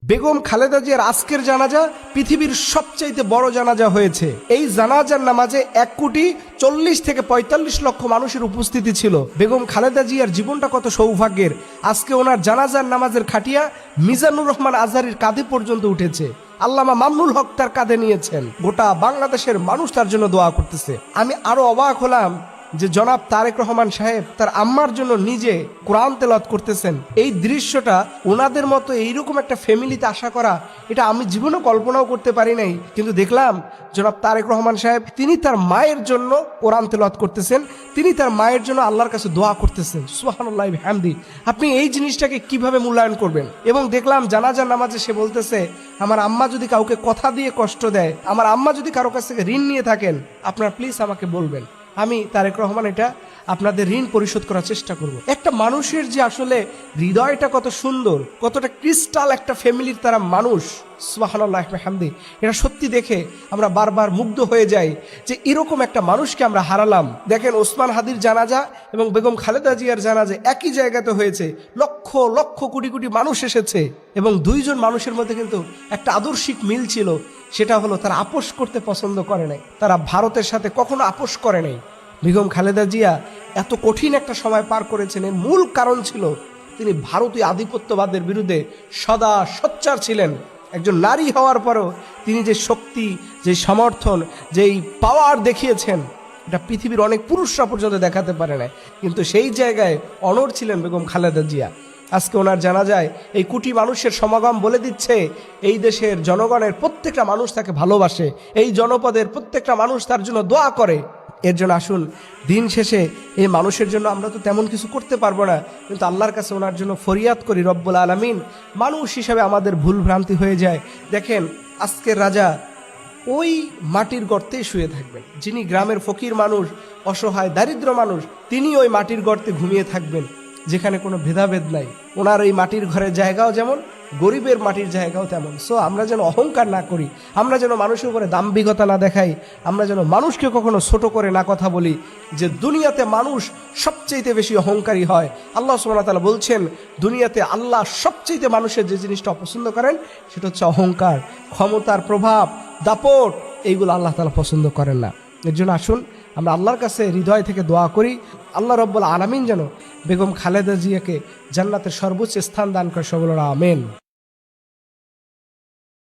বেগম খালেদা জিয়ার আজকের জানাজা পৃথিবীর সবচাইতে বড় জানাজা হয়েছে। এই জানাজার নামাজে 1,40,00,000 থেকে 45 লক্ষ মানুষের উপস্থিতি ছিল। বেগম খালেদা জিয়ার জীবনটা কত সৌভাগ্যের। আজকে ওনার জানাজার নামাজের খাটিয়া মিজানুর রহমান আজহারীর কাঁধে পর্যন্ত উঠেছে। আল্লামা মামনুল হক তার কাঁধে নিয়েছেন। গোটা বাংলাদেশের মানুষ তার জন্য দোয়া করতেছে। আমি আরো অবাক হলাম যে জনাব তারেক রহমান সাহেব তার আম্মার জন্য নিজে কোরআন তেলাওয়াত করতেছেন। এই দৃশ্যটা ওনাদের মতো এইরকম একটা ফ্যামিলিতে আশা করা, এটা আমি জীবনে কল্পনাও করতে পারি নাই। কিন্তু দেখলাম জনাব তারেক রহমান সাহেব তিনি তার মায়ের জন্য কোরআন তেলাওয়াত করতেছেন, তিনি তার মায়ের জন্য আল্লাহর কাছে দোয়া করতেছেন। সুবহানাল্লাহ বিহামদি। আপনি এই জিনিসটাকে কিভাবে মূল্যায়ন করবেন? এবং দেখলাম জানাজার নামাজে সে বলতেছে, আমার আম্মা যদি কাউকে কথা দিয়ে কষ্ট দেয়, আমার আম্মা যদি কারো কাছ থেকে ঋণ নিয়ে থাকেন, আপনারা প্লিজ আমাকে বলবেন, আমি তারেক রহমান এটা আপনাদের ঋণ পরিশোধ করার চেষ্টা করব। একটা মানুষের যে আসলে হৃদয়টা কত সুন্দর, কতটা ক্রিস্টাল একটা ফ্যামিলির তারা মানুষ। সুবহানাল্লাহ বিহামদি। এটা সত্যি দেখে আমরা বারবার মুগ্ধ হয়ে যাই যে এরকম একটা মানুষকে আমরা হারালাম। দেখেন ওসমান হাদির জানাজা এবং বেগম খালেদা জিয়ার জানাজা একই জায়গাতে হয়েছে। লক্ষ লক্ষ কোটি কোটি মানুষ এসেছে এবং দুইজন মানুষের মধ্যে কিন্তু একটা আদর্শিক মিল ছিল। সেটা হলো তারা আপোষ করতে পছন্দ করে নাই, তারা ভারতের সাথে কখনো আপোষ করে নাই। বেগম খালেদা জিয়া এত কঠিন একটা সময় পার করেছেন, এর মূল কারণ ছিল তিনি ভারতীয় আধিপত্যবাদের বিরুদ্ধে সদা সোচ্চার ছিলেন। একজন নারী হওয়ার পরও তিনি যে শক্তি, যে সমর্থন, যেই পাওয়ার দেখিয়েছেন, এটা পৃথিবীর অনেক পুরুষরা পর্যন্ত দেখাতে পারে না। কিন্তু সেই জায়গায় অনড় ছিলেন বেগম খালেদা জিয়া। আজকে ওনার জানাজায় এই কোটি মানুষের সমাগম বলে দিচ্ছে এই দেশের জনগণের প্রত্যেকটা মানুষ তাকে ভালোবাসে, এই জনপদের প্রত্যেকটা মানুষ তার জন্য দোয়া করে। এর জন্য আসুন দিন শেষে এই মানুষের জন্য আমরা তো তেমন কিছু করতে পারবো না, কিন্তু আল্লাহর কাছে ওনার জন্য ফরিয়াদ করি রব্বুল আলামিন। মানুষ হিসাবে আমাদের ভুল ভ্রান্তি হয়ে যায়। দেখেন আজকের রাজা ওই মাটির গর্তেই শুয়ে থাকবেন, যিনি গ্রামের ফকির মানুষ, অসহায় দারিদ্র মানুষ, তিনি ওই মাটির গর্তে ঘুমিয়ে থাকবেন, যেখানে কোনো ভেদাভেদ নাই। ওনার এই মাটির ঘরের জায়গাও যেমন, গরিবের মাটির জায়গাও তেমন। সো আমরা যেন অহংকার না করি, আমরা যেন মানুষের উপরে দাম্ভিকতা না দেখাই, আমরা যেন মানুষকে কখনো ছোট করে না কথা বলি। যে দুনিয়াতে মানুষ সবচেয়ে বেশি অহংকারী হয়। আল্লাহ সুবহানাহু ওয়া তাআলা বলছেন দুনিয়াতে আল্লাহ সবচেয়ে মানুষের যে জিনিসটা অপছন্দ করেন সেটা হচ্ছে অহংকার, ক্ষমতার প্রভাব, দাপট। এইগুলো আল্লাহ তাআলা পছন্দ করেন না। এর জন্য আসুন আমরা আল্লাহর কাছে হৃদয় থেকে দোয়া করি, আল্লাহ রব্বুল আলামিন যেন বেগম খালেদা জিয়াকে জান্নাতের সর্বোচ্চ স্থান দান করে। সকলে আমিন।